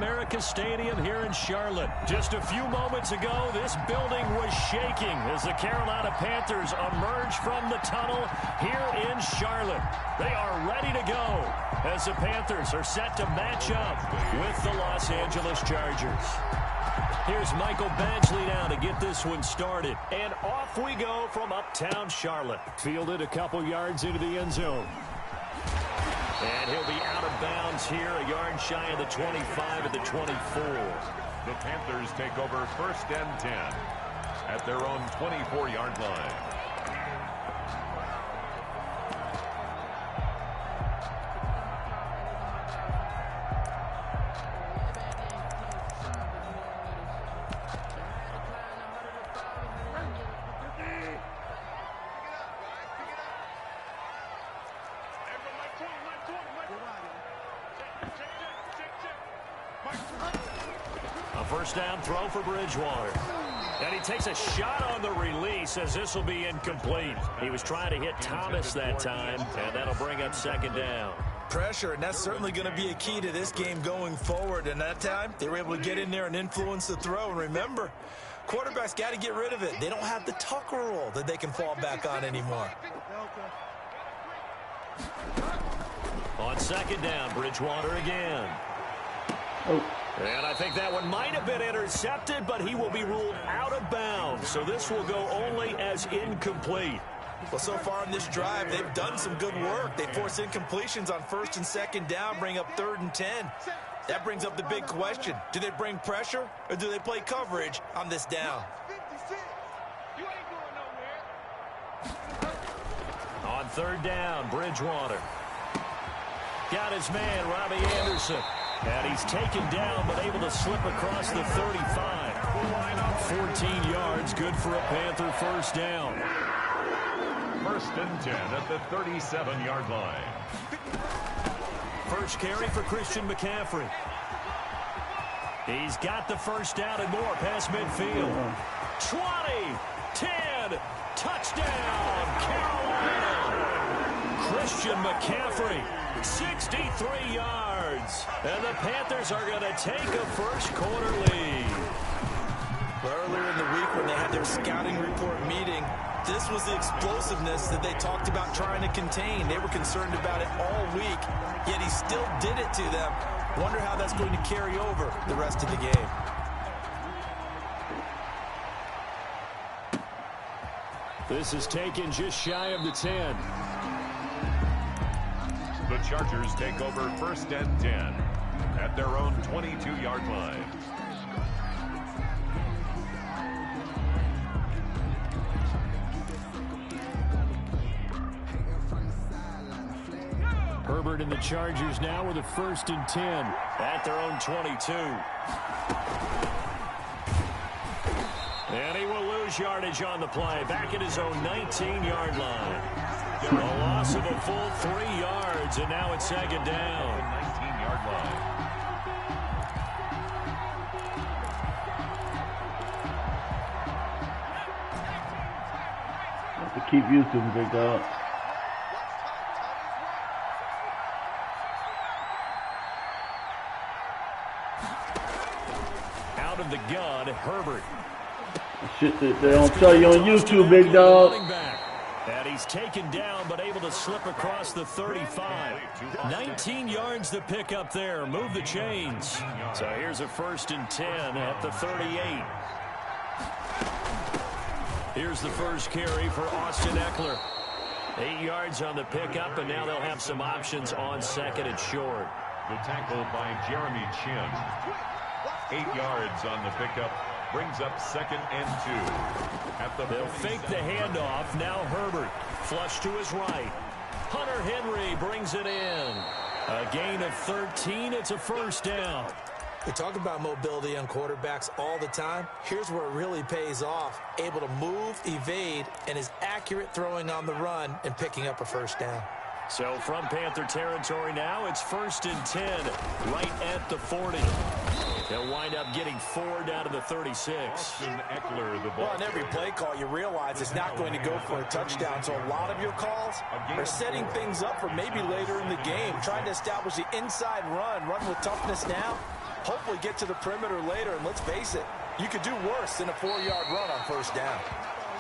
America Stadium here in Charlotte. Just a few moments ago, this building was shaking as the Carolina Panthers emerge from the tunnel here in Charlotte. They are ready to go as the Panthers are set to match up with the Los Angeles Chargers. Here's Michael Badgley now to get this one started. And off we go from uptown Charlotte. Fielded a couple yards into the end zone. And he'll be out of bounds here, a yard shy of the 25 at the 24. The Panthers take over 1st and 10 at their own 24-yard line. First down throw for Bridgewater. And he takes a shot on the release as this will be incomplete. He was trying to hit Thomas that time, and that'll bring up 2nd down. Pressure, and that's certainly going to be a key to this game going forward. And that time, they were able to get in there and influence the throw. And remember, quarterbacks got to get rid of it. They don't have the Tucker rule that they can fall back on anymore. On 2nd down, Bridgewater again. And I think that one might have been intercepted, but he will be ruled out of bounds. So this will go only as incomplete. Well, so far in this drive, they've done some good work. They force incompletions on 1st and 2nd down, bring up 3rd and 10. That brings up the big question. Do they bring pressure, or do they play coverage on this down? On 3rd down, Bridgewater. Got his man, Robbie Anderson. And he's taken down, but able to slip across the 35. 14 yards, good for a Panther first down. 1st and 10 at the 37-yard line. First carry for Christian McCaffrey. He's got the first down and more past midfield. 20, 10, touchdown, Carolina. Christian McCaffrey, 63 yards. And the Panthers are going to take a first-quarter lead. Earlier in the week when they had their scouting report meeting, this was the explosiveness that they talked about trying to contain. They were concerned about it all week, yet he still did it to them. Wonder how that's going to carry over the rest of the game. This is taken just shy of the 10. The Chargers take over 1st and 10 at their own 22-yard line. Herbert and the Chargers now with a 1st and 10 at their own 22. And he will lose yardage on the play, back at his own 19-yard line. A loss of a full 3 yards, and now it's 2nd down. 19-yard line. Have to keep used to him, big dog. Out of the gun, Herbert. Shit that they don't tell you on YouTube, big dog. And he's taken down, but able to slip across the 35. 19 yards to pick up there. Move the chains. So here's a 1st and 10 at the 38. Here's the first carry for Austin Eckler. 8 yards on the pickup, and now they'll have some options on 2nd and short. The tackle by Jeremy Chin. 8 yards on the pickup. Brings up 2nd and 2. They'll fake the handoff. Now Herbert. Flush to his right. Hunter Henry brings it in. A gain of 13. It's a first down. We talk about mobility on quarterbacks all the time. Here's where it really pays off. Able to move, evade, and is accurate throwing on the run and picking up a first down. So from Panther territory now, it's 1st and 10 right at the 40. They'll wind up getting 4 down to the 36. Austin Eckler, the ball. Well, on every play call, you realize it's not going to go for a touchdown. So a lot of your calls are setting things up for maybe later in the game, trying to establish the inside run with toughness now. hopefully get to the perimeter later. And let's face it, you could do worse than a 4-yard run on first down.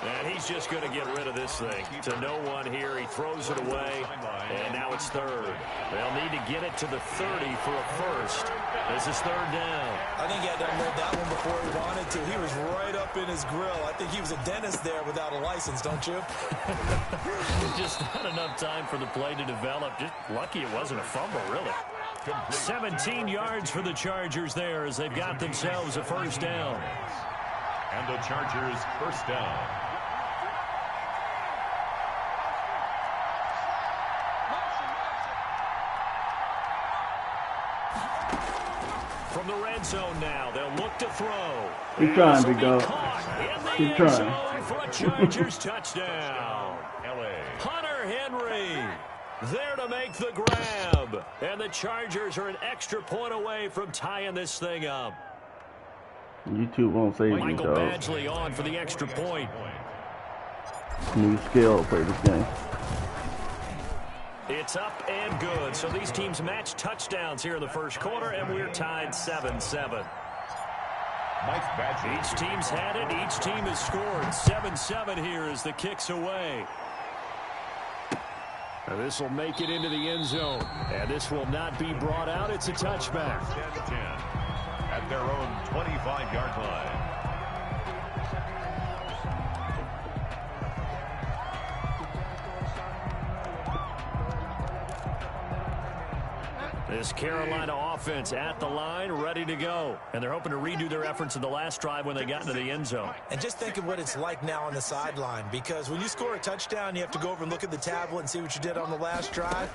And he's just going to get rid of this thing to no one here. He throws it away, and now it's third. They'll need to get it to the 30 for a first. This is third down. I think he had to unload that one before he wanted to. He was right up in his grill. I think he was a dentist there without a license, don't you? Just not enough time for the play to develop. Just lucky it wasn't a fumble, really. 17 yards for the Chargers there as they've got themselves a first down. And the Chargers first down. From the red zone now, they'll look to throw. Keep trying, big dog. Keep trying. For a Chargers touchdown. Hunter Henry there to make the grab. And the Chargers are an extra point away from tying this thing up. YouTube won't save you, Michael dog. Badgley on for the extra point. New skill to play this game. It's up and good. So these teams match touchdowns here in the first quarter, and we're tied 7-7. Each team's had it. Each team has scored. 7-7 here as the kick's away. This will make it into the end zone. And this will not be brought out. It's a touchback. 10-10 at their own 25-yard line. This Carolina offense at the line, ready to go. And they're hoping to redo their efforts in the last drive when they got into the end zone. And just think of what it's like now on the sideline, because when you score a touchdown, you have to go over and look at the tablet and see what you did on the last drive.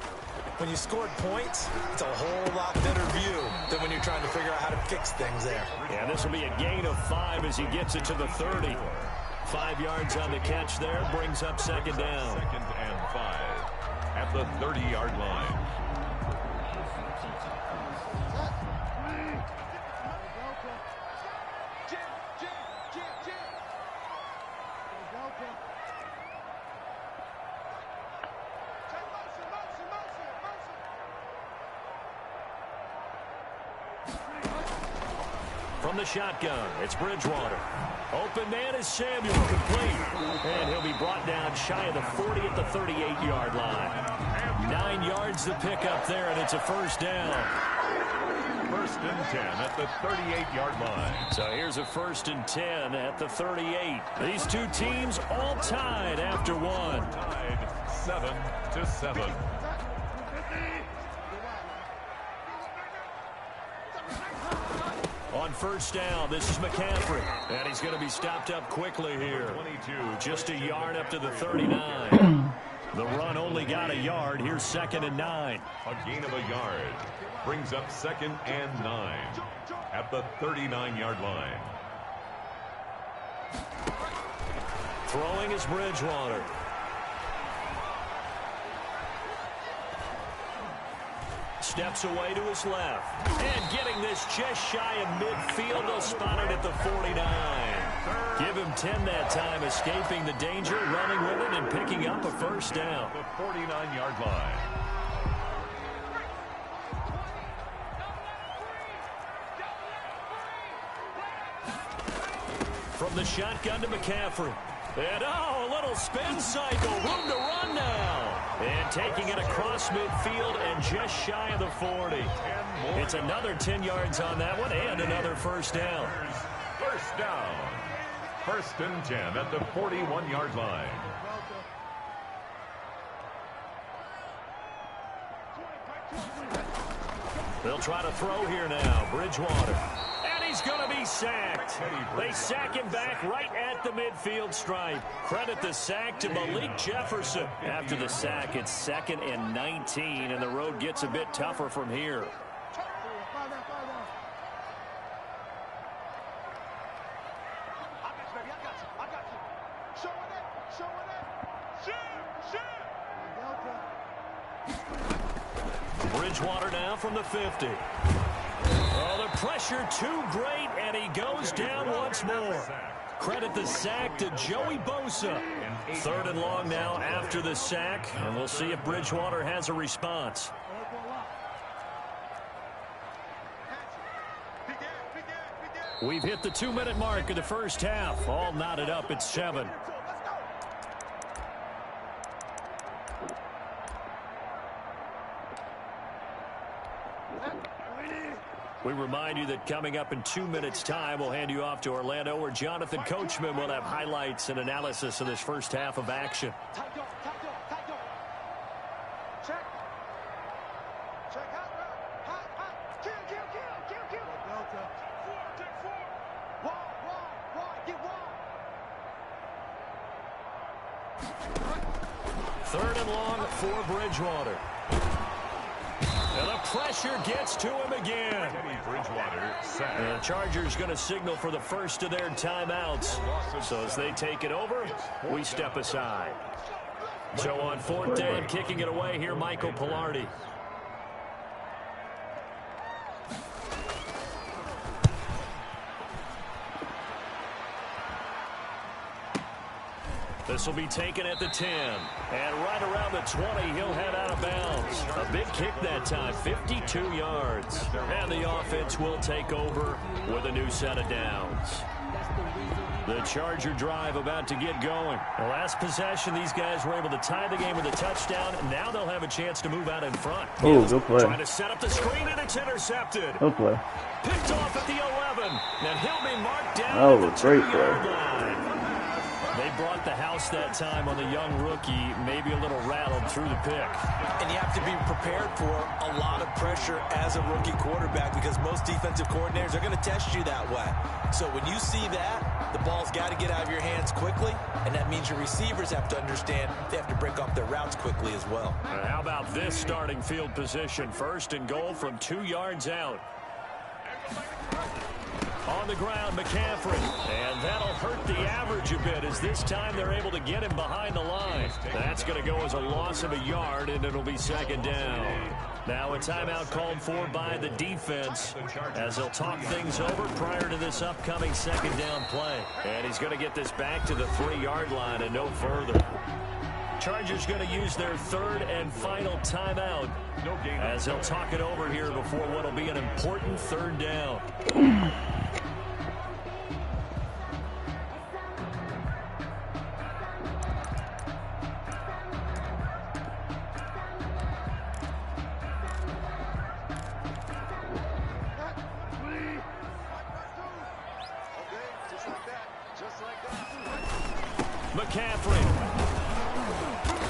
When you scored points, it's a whole lot better view than when you're trying to figure out how to fix things there. Yeah, this will be a gain of 5 as he gets it to the 30. 5 yards on the catch there, brings up second down. 2nd and 5 at the 30-yard line. From the shotgun, it's Bridgewater. Open man is Samuel, complete. And he'll be brought down shy of the 40 at the 38-yard line. 9 yards to pick up there, and it's a first down. 1st and 10 at the 38-yard line. So here's a 1st and 10 at the 38. These two teams all tied after one. Tied 7-7. On first down, this is McCaffrey. And he's going to be stopped up quickly here. 22. Just a yard up to the 39. The run only got a yard. Here's 2nd and 9. A gain of a yard. Brings up 2nd and 9 at the 39-yard line. Throwing is Bridgewater. Steps away to his left. And getting this just shy of midfield. They'll spot it at the 49. Give him 10 that time, escaping the danger, running with it, and picking up a first down. The 49-yard line. From the shotgun to McCaffrey. And, a little spin cycle. Room to run now. And taking it across midfield and just shy of the 40. It's another 10 yards on that one and another first down. First down. 1st and 10 at the 41-yard line. They'll try to throw here now. Bridgewater. And he's going to be sacked. They sack him back right at the midfield stripe. Credit the sack to Malik Jefferson. After the sack, it's 2nd and 19, and the road gets a bit tougher from here. Bridgewater now from the 50. Oh, the pressure too great, and he goes down once more. Credit the sack to Joey Bosa. 3rd and long now after the sack, and we'll see if Bridgewater has a response. We've hit the 2-minute mark of the first half. All knotted up at 7. We remind you that coming up in 2 minutes' time, we'll hand you off to Orlando, where Jonathan Coachman will have highlights and analysis of this first half of action. Third and long for Bridgewater. And the pressure gets to him again. Bridgewater set. And the Chargers going to signal for the first of their timeouts. So as they take it over, we step aside. So on 4th down, kicking it away here, Michael Pilardi. This will be taken at the 10. And right around the 20, he'll head out of bounds. A big kick that time, 52 yards. And the offense will take over with a new set of downs. The Charger drive about to get going. The last possession, these guys were able to tie the game with a touchdown. Now they'll have a chance to move out in front. Oh, good play. Trying to set up the screen, and it's intercepted. Good play. Picked off at the 11. And he'll be marked down That was at a the great 2-yard play. line. They brought the house that time on the young rookie, maybe a little rattled through the pick. And you have to be prepared for a lot of pressure as a rookie quarterback, because most defensive coordinators are going to test you that way. So when you see that, the ball's got to get out of your hands quickly, and that means your receivers have to understand they have to break off their routes quickly as well. How about this starting field position? 1st and goal from 2 yards out. On the ground, McCaffrey. And that'll hurt the average a bit, as this time they're able to get him behind the line. That's going to go as a loss of a yard, and it'll be 2nd down. Now a timeout called for by the defense, as they'll talk things over prior to this upcoming 2nd down play. And he's going to get this back to the 3-yard line and no further. Chargers going to use their 3rd and final timeout, as they'll talk it over here before what will be an important 3rd down. McCaffrey.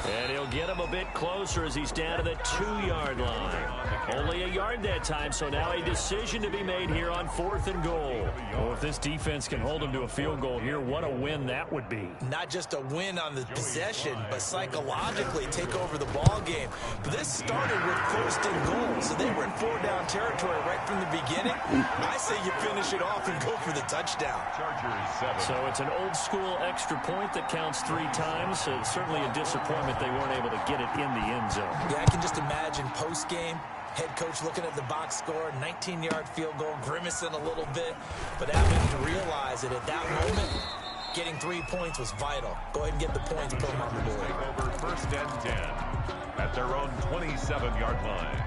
And he'll get him a bit closer as he's down to the 2-yard line. Only a yard that time, so now a decision to be made here on 4th and goal. Oh, if this defense can hold him to a field goal here, what a win that would be. Not just a win on the possession, but psychologically take over the ball game. But this started with 1st and goal, so they were in 4-down territory right from the beginning. I say you finish it off and go for the touchdown. So it's an old-school extra point that counts 3 times. So it's certainly a disappointment they weren't able to get it in the end zone. Yeah, I can just imagine post-game, head coach looking at the box score, 19-yard field goal, grimacing a little bit, but having to realize that at that moment, getting 3 points was vital. Go ahead and get the points, put them on the board. Over 1st and 10 at their own 27-yard line.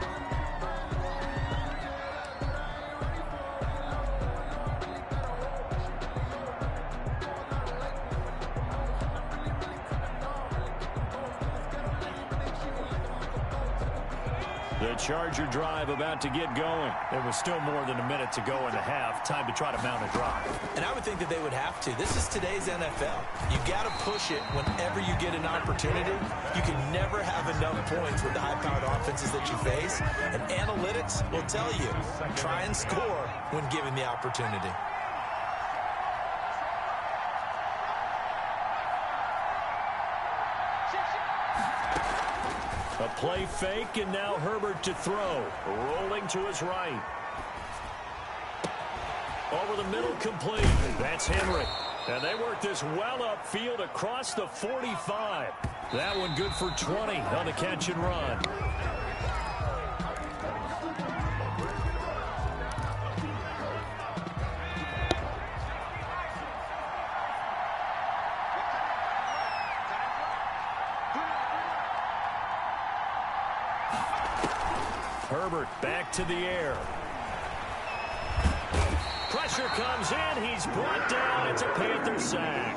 The Charger drive about to get going. There was still more than a minute to go in the half. Time to try to mount a drive. And I would think that they would have to. This is today's NFL. You got to push it whenever you get an opportunity. You can never have enough points with the high-powered offenses that you face. And analytics will tell you, try and score when given the opportunity. A play fake, and now Herbert to throw. Rolling to his right. Over the middle, complete. That's Henry. And they work this well upfield across the 45. That one good for 20 on the catch and run. Herbert back to the air. Pressure Pressure comes in. He's brought down. It's a Panther sack.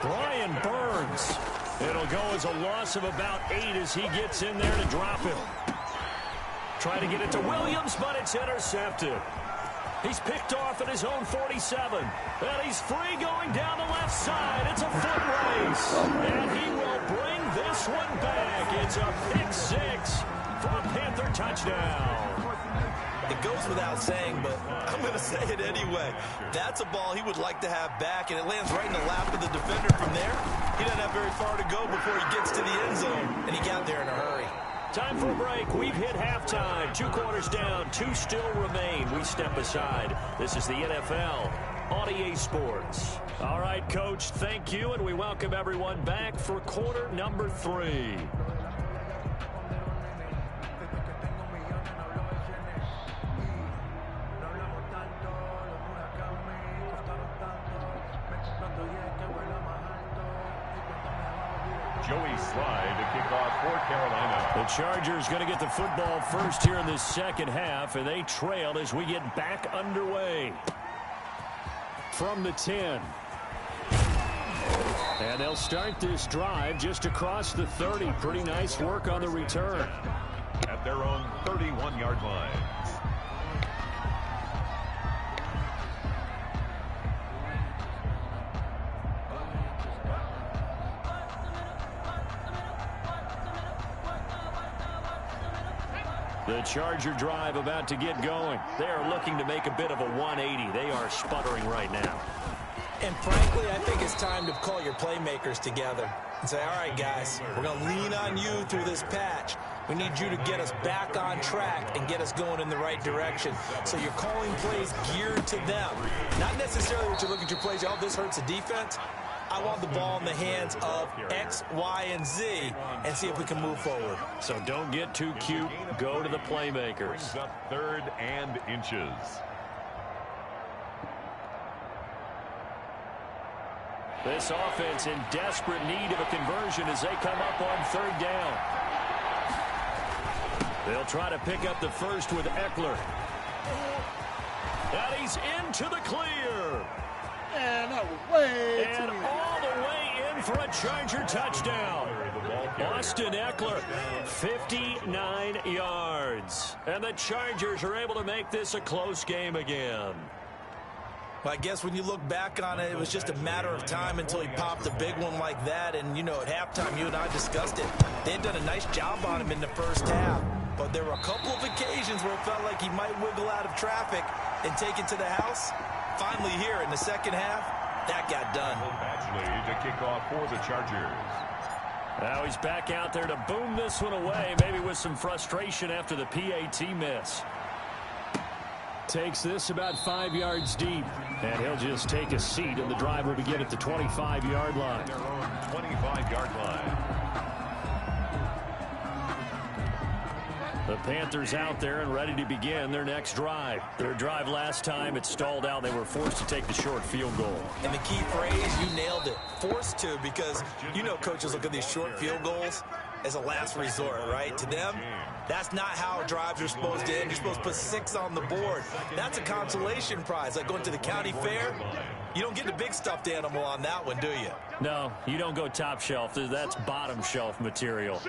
Brian Burns. It'll go as a loss of about 8 as he gets in there to drop him. Try to get it to Williams, but it's intercepted. He's picked off at his own 47. And he's free going down the left side. It's a foot race. And he will bring this one back. It's a pick 6 for a Panther touchdown. It goes without saying, but I'm going to say it anyway. That's a ball he would like to have back, and it lands right in the lap of the defender from there. He doesn't have very far to go before he gets to the end zone, and he got there in a hurry. Time for a break. We've hit halftime. 2 quarters down. 2 still remain. We step aside. This is the NFL on EA Sports. All right, Coach, thank you, and we welcome everyone back for quarter number 3. Joey Slye to kick off for Carolina. The Chargers going to get the football first here in the second half, and they trail as we get back underway. From the 10. And they'll start this drive just across the 30. Pretty nice work on the return. At their own 31-yard line. The Charger drive about to get going. They are looking to make a bit of a 180. They are sputtering right now. And frankly, I think it's time to call your playmakers together and say, all right, guys, we're going to lean on you through this patch. We need you to get us back on track and get us going in the right direction. So you're calling plays geared to them. Not necessarily what you're looking to plays, oh, this hurts the defense. I want the ball in the hands of X, Y, and Z and see if we can move forward. So don't get too cute. Go to the playmakers. Brings up 3rd and inches. This offense in desperate need of a conversion as they come up on 3rd down. They'll try to pick up the first with Eckler. And he's into the clear. Man, that was way And all the way in for a Charger touchdown. Austin Eckler, 59 yards. And the Chargers are able to make this a close game again. Well, I guess when you look back on it, it was just a matter of time until he popped a big one like that. And, you know, at halftime, you and I discussed it. They had done a nice job on him in the first half. But there were a couple of occasions where it felt like he might wiggle out of traffic and take it to the house. Finally here in the second half, that got done. Badgley to kick off for the Chargers. Now he's back out there to boom this one away, maybe with some frustration after the PAT miss. Takes this about 5 yards deep, and he'll just take a seat, and the drive will begin at the 25-yard line. Their own 25-yard line. The Panthers out there and ready to begin their next drive. Their drive last time, it stalled out. They were forced to take the short field goal. And the key phrase, you nailed it. Forced to, because you know coaches look at these short field goals as a last resort, right? To them, that's not how drives are supposed to end. You're supposed to put 6 on the board. That's a consolation prize. Like going to the county fair, you don't get the big stuffed animal on that one, do you? No, you don't go top shelf. That's bottom shelf material.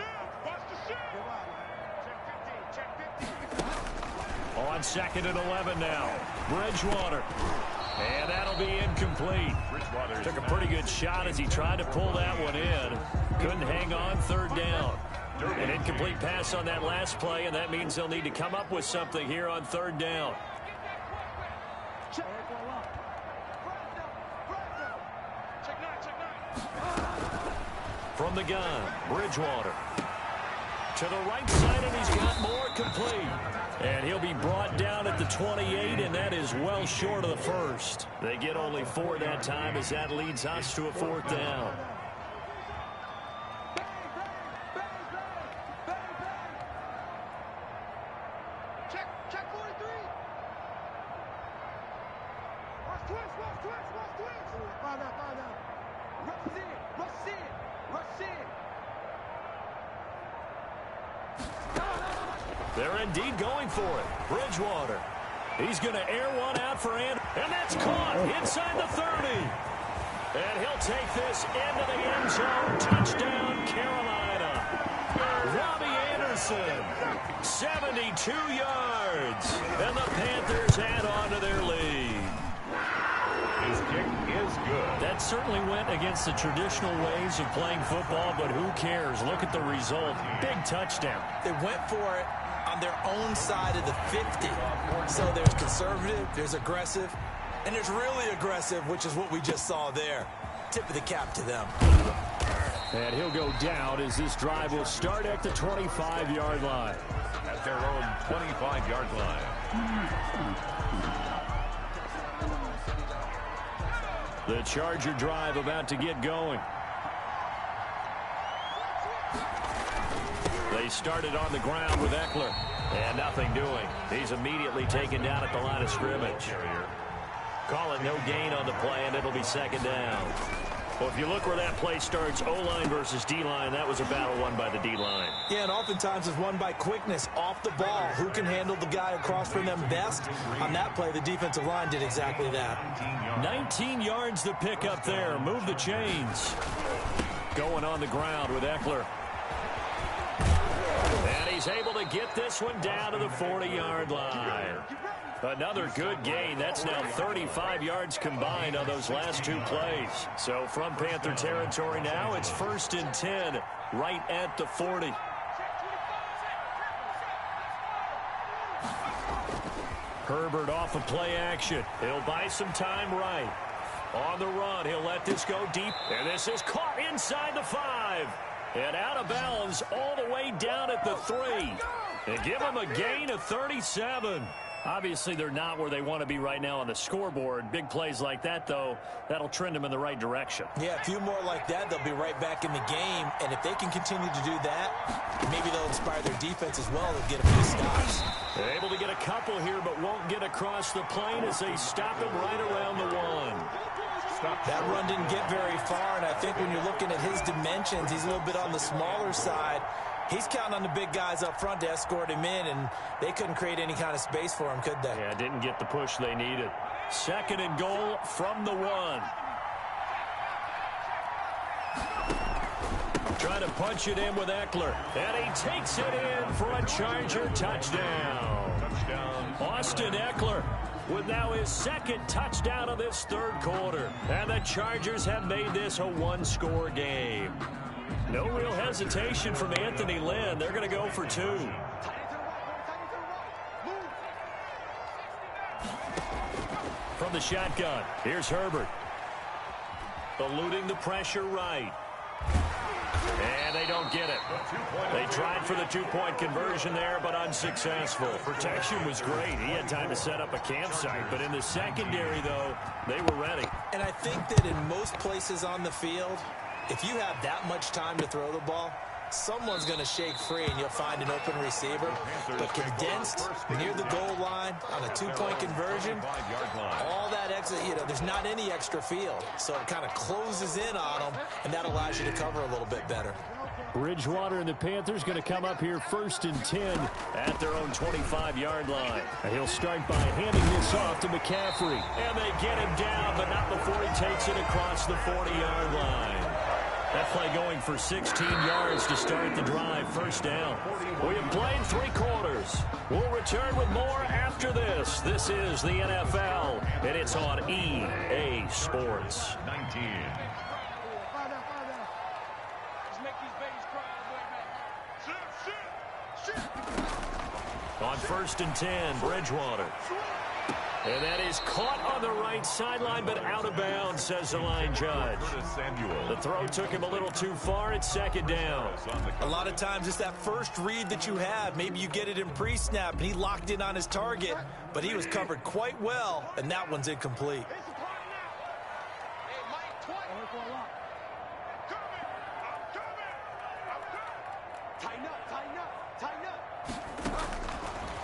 On 2nd and 11 now. Bridgewater. And that'll be incomplete. Took a pretty good shot as he tried to pull that one in. Couldn't hang on 3rd down. An incomplete pass on that last play, and that means they'll need to come up with something here on 3rd down. From the gun, Bridgewater. To the right side, and he's got more complete. And he'll be brought down at the 28, and that is well short of the first. They get only 4 that time as that leads us to a 4th down. Check 43. Watch twist. Find out. Rush in. They're indeed going for it. Bridgewater. He's going to air one out for Anderson. And that's caught inside the 30. And he'll take this into the end zone. Touchdown, Carolina. Robbie Anderson, 72 yards. And the Panthers add on to their lead. His kick is good. That certainly went against the traditional ways of playing football, but who cares? Look at the result. Big touchdown. They went for it on their own side of the 50. So there's conservative, there's aggressive, and there's really aggressive, which is what we just saw there. Tip of the cap to them. And he'll go down as this drive will start at the 25-yard line. At their own 25-yard line. The Charger drive about to get going. They started on the ground with Eckler. And nothing doing. He's immediately taken down at the line of scrimmage. Calling no gain on the play, and it'll be second down. Well, if you look where that play starts, O-line versus D-line, that was a battle won by the D-line. Yeah, and oftentimes it's won by quickness off the ball. Who can handle the guy across from them best? On that play, the defensive line did exactly that. 19 yards to pick up there. Move the chains. Going on the ground with Eckler. And he's able to get this one down to the 40-yard line. Another good gain. That's now 35 yards combined on those last two plays. So from Panther territory now, it's 1st and 10 right at the 40. Herbert off of play action. He'll buy some time right. On the run, he'll let this go deep. And this is caught inside the 5. And out of bounds all the way down at the 3. They give him a gain of 37. Obviously, they're not where they want to be right now on the scoreboard. Big plays like that, though, that'll trend them in the right direction. Yeah, a few more like that, they'll be right back in the game. And if they can continue to do that, maybe they'll inspire their defense as well to get a few stops. They're able to get a couple here, but won't get across the plane as they stop him right around the 1. That run didn't get very far, and I think when you're looking at his dimensions, he's a little bit on the smaller side. He's counting on the big guys up front to escort him in, and they couldn't create any kind of space for him, could they? Yeah, didn't get the push they needed. 2nd and goal from the 1. Trying to punch it in with Eckler, and he takes it in for a Charger touchdown. Austin Eckler with now his 2nd touchdown of this 3rd quarter. And the Chargers have made this a 1-score game. No real hesitation from Anthony Lynn. They're going to go for 2. From the shotgun, here's Herbert. Eluding the pressure right. And they don't get it. They tried for the 2-point conversion there, but unsuccessful. Protection was great. He had time to set up a campsite, but in the secondary, though, they were ready. And I think that in most places on the field, if you have that much time to throw the ball, someone's going to shake free and you'll find an open receiver. But condensed near the goal line on a 2-point conversion, all that extra, there's not any extra field. So it kind of closes in on them, and that allows you to cover a little bit better. Bridgewater and the Panthers going to come up here 1st and 10 at their own 25-yard line. And he'll start by handing this off to McCaffrey. And they get him down, but not before he takes it across the 40-yard line. That play going for 16 yards to start the drive. 1st down. We have played 3 quarters. We'll return with more after this. This is the NFL, and it's on EA Sports. 19. On 1st and 10, Bridgewater. And that is caught on the right sideline, but out of bounds, says the line judge. The throw took him a little too far. It's 2nd down. A lot of times it's that first read that you have. Maybe you get it in pre-snap, and he locked in on his target, but he was covered quite well, and that one's incomplete.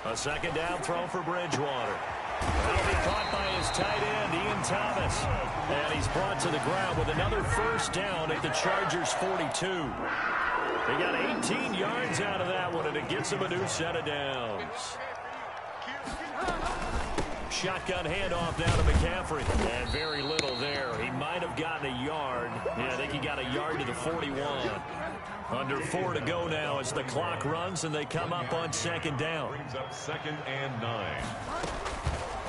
A 2nd down throw for Bridgewater. That'll be caught by his tight end, Ian Thomas. And he's brought to the ground with another 1st down at the Chargers' 42. They got 18 yards out of that one, and it gets him a new set of downs. shotgun handoff down to McCaffrey. And very little there. He might have gotten a yard. Yeah, I think he got a yard to the 41. Under 4 to go now as the clock runs and they come up on second down. Brings up 2nd and 9.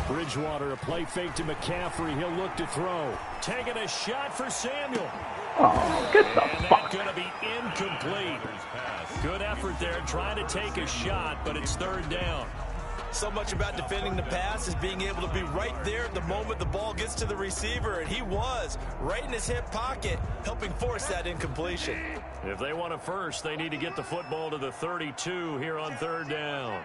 Bridgewater, a play fake to McCaffrey. He'll look to throw. Taking a shot for Samuel. Oh, get the And fuck. that's going to be incomplete. Good effort there trying to take a shot, but it's 3rd down. So much about defending the pass is being able to be right there at the moment the ball gets to the receiver, and he was right in his hip pocket, helping force that incompletion. If they want a first, they need to get the football to the 32 here on 3rd down.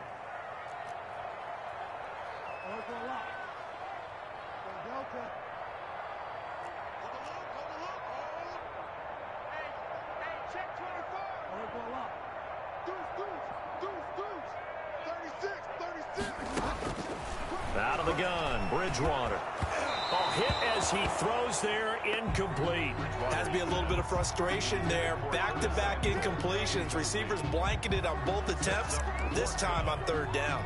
Out of the gun, Bridgewater. Oh, hit as he throws there, incomplete. Has to be a little bit of frustration there. Back-to-back incompletions. Receivers blanketed on both attempts, this time on 3rd down.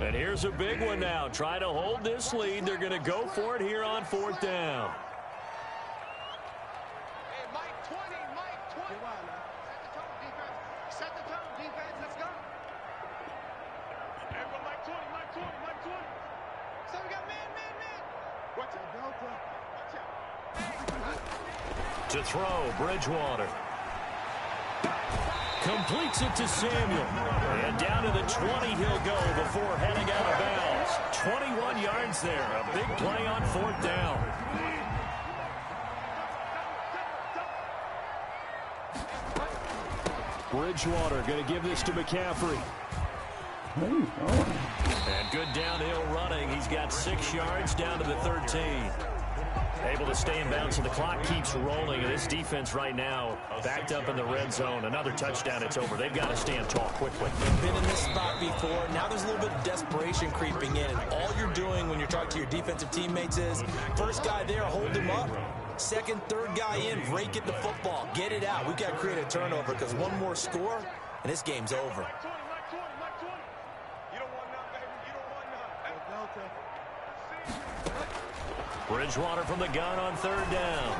And here's a big one now. Try to hold this lead. They're going to go for it here on 4th down. Hey, Mike 20, Mike 20. Set the tone, defense. Let's go. Hey, go Mike 20, Mike 20, Mike 20. So we got man. Watch it, Delta. Watch it. To throw, Bridgewater. Completes it to Samuel. And down to the 20 he'll go before heading out of bounds. 21 yards there. A big play on 4th down. Bridgewater going to give this to McCaffrey. And good downhill running. He's got 6 yards down to the 13. Able to stay in bounds, and the clock keeps rolling. And this defense right now backed up in the red zone. Another touchdown, it's over. They've got to stand tall quickly. Been in this spot before. Now there's a little bit of desperation creeping in. And all you're doing when you're talking to your defensive teammates is, first guy there, hold him up. Second, third guy in, rake at the football. Get it out. We've got to create a turnover because one more score, and this game's over. Mike 20, Mike 20. You don't want none, baby. You don't want none. Delta. Bridgewater from the gun on 3rd down.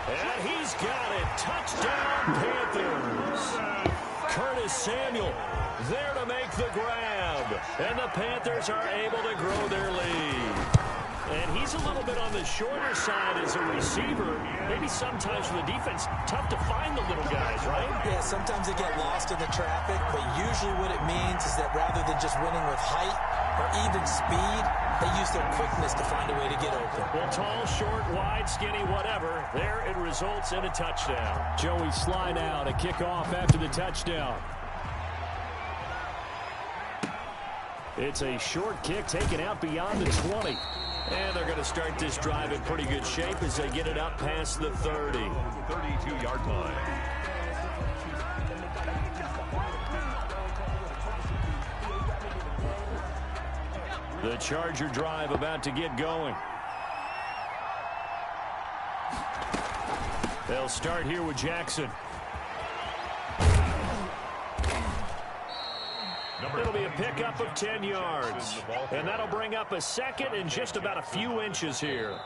And he's got it. Touchdown, Panthers. Curtis Samuel there to make the grab. And the Panthers are able to grow their lead. And he's a little bit on the shorter side as a receiver. Maybe sometimes for the defense, tough to find the little guys, right? Yeah, sometimes they get lost in the traffic, but usually what it means is that rather than just winning with height or even speed, they use their quickness to find a way to get open. Well, tall, short, wide, skinny, whatever. There it results in a touchdown. Joey slide out, a kickoff after the touchdown. It's a short kick taken out beyond the 20. And they're going to start this drive in pretty good shape as they get it up past the 30. 32-yard line. The Charger drive about to get going. They'll start here with Jackson. It'll be a pickup of 10 yards. And that'll bring up a 2nd and just about a few inches here.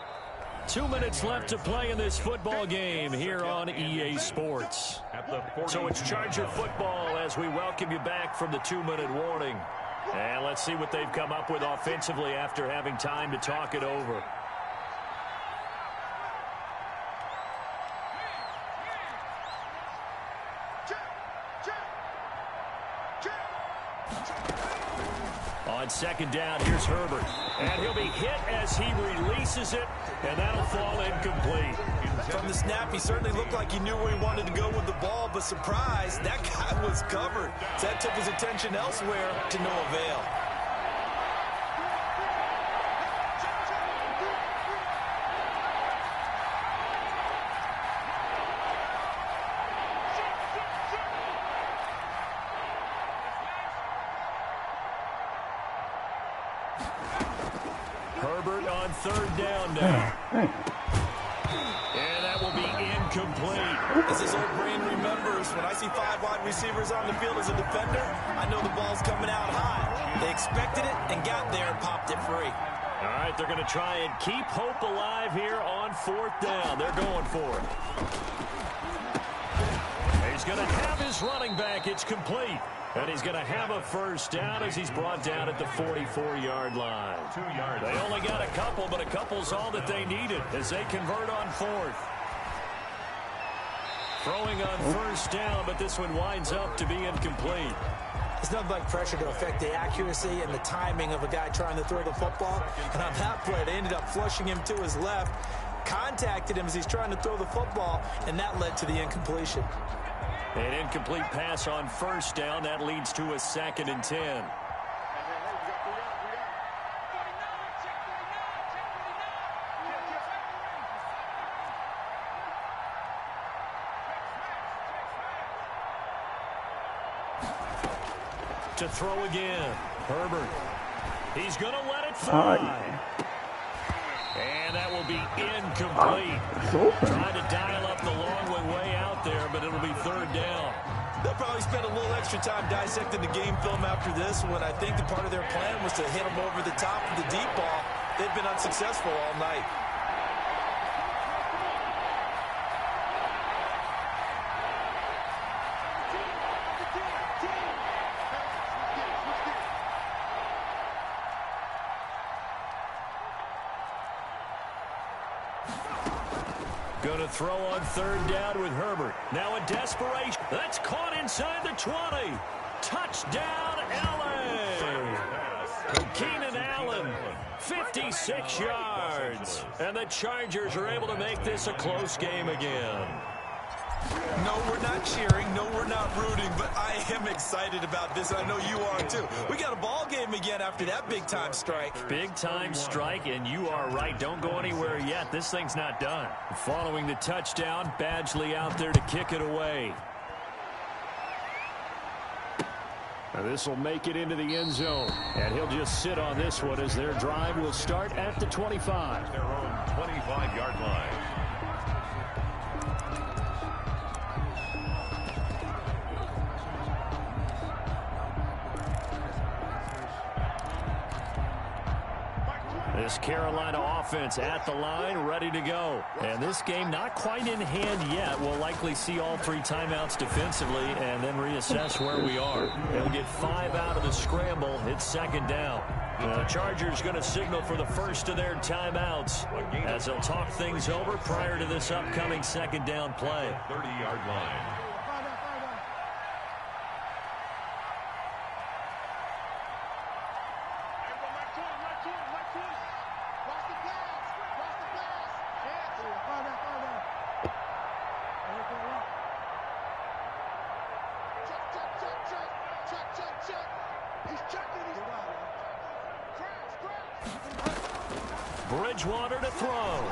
2 minutes left to play in this football game here on EA Sports. So it's Charger football as we welcome you back from the 2-minute warning. And let's see what they've come up with offensively after having time to talk it over. On 2nd down, here's Herbert. And he'll be hit as he releases it, and that'll fall incomplete. From the snap, he certainly looked like he knew where he wanted to go with the ball, but surprise, that guy was covered. So that took his attention elsewhere to no avail. Herbert on 3rd down now. And that will be incomplete. As his old brain remembers, when I see 5 wide receivers on the field as a defender, I know the ball's coming out high. They expected it and got there and popped it free. All right, they're going to try and keep hope alive here on 4th down. They're going for it. He's going to have his running back. It's complete. And he's going to have a first down as he's brought down at the 44-yard line. 2 yards. They only got a couple, but a couple's all that they needed as they convert on 4th. Throwing on first down, but this one winds up to be incomplete. It's nothing like pressure to affect the accuracy and the timing of a guy trying to throw the football. And on that play, they ended up flushing him to his left, contacted him as he's trying to throw the football, and that led to the incompletion. An incomplete pass on first down. That leads to a 2nd and 10. To throw again. Herbert. He's going to let it fly. And that will be incomplete. Trying to dial up the long way out there, but it'll be 3rd down. They'll probably spend a little extra time dissecting the game film after this one. I think the part of their plan was to hit them over the top of the deep ball. They've been unsuccessful all night. Going to throw on 3rd down with Herbert. Now in desperation. That's caught inside the 20. Touchdown, L.A. Keenan Allen, 56 yards. And the Chargers are able to make this a close game again. No, we're not cheering. No, we're not rooting. But I am excited about this. I know you are, too. We got a ball game again after that big-time strike. Big-time strike, and you are right. Don't go anywhere yet. This thing's not done. Following the touchdown, Badgley out there to kick it away. Now this will make it into the end zone. And he'll just sit on this one as their drive will start at the 25. Their own 25-yard line. This Carolina offense at the line, ready to go. And this game not quite in hand yet. We'll likely see all 3 timeouts defensively and then reassess where we are. They'll get 5 out of the scramble. It's 2nd down. The Chargers going to signal for the first of their timeouts as they'll talk things over prior to this upcoming 2nd down play. 30-yard line. Bridgewater to throw.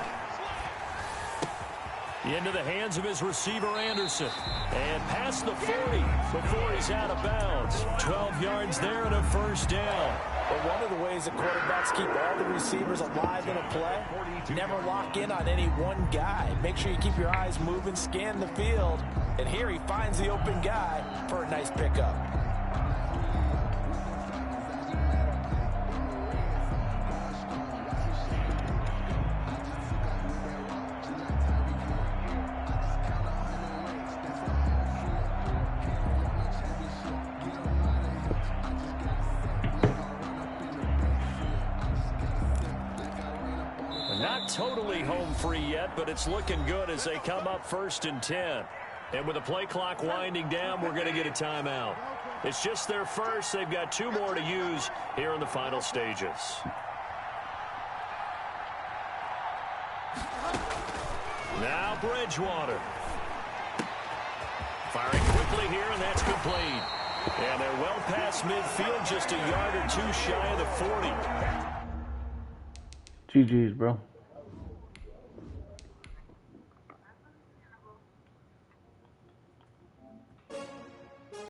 Into the hands of his receiver, Anderson. And past the 40 before he's out of bounds. 12 yards there and a first down. But one of the ways that quarterbacks keep all the receivers alive in a play, never lock in on any one guy. Make sure you keep your eyes moving, scan the field. And here he finds the open guy for a nice pickup. Not totally home free yet, but it's looking good as they come up 1st and 10. And with the play clock winding down, we're going to get a timeout. It's just their first. They've got 2 more to use here in the final stages. Now Bridgewater. Firing quickly here, and that's complete. And they're well past midfield, just a yard or 2 shy of the 40. GG's, bro.